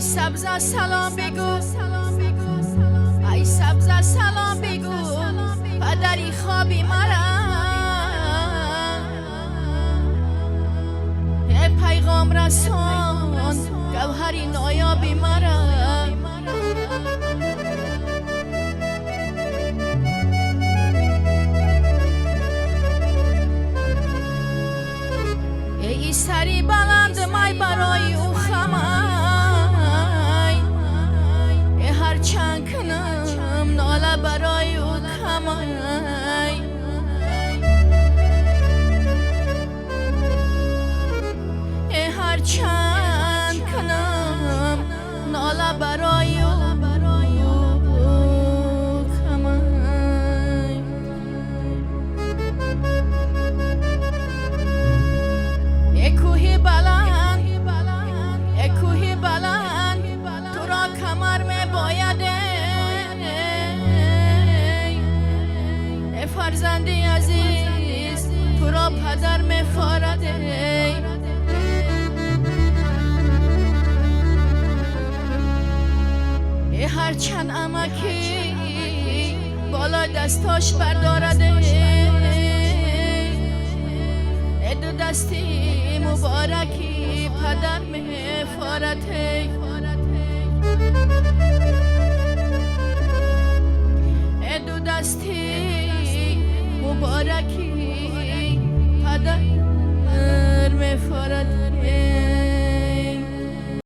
ای سبزه سلام بگو، ای سبزه سلام بگو، پدری خوابی مرا. ای پیغام رسان گوهری نایابی مرا. ای سری بلند مای برای او خمای، ای هر چند کنم ناله برای او کمای. ای هر چند کنم ناله برای او کمای. ای کوهی بلند، ای کوهی بلند، تو را کمر می باید. ای فرزندی عزیز تو را پدر می فارد. ای هر چند امکی بالا دستاش بردارد. ای دو دستی مبارکی پدر می فارد. ای دو دستی مبارکی پدر می فارد.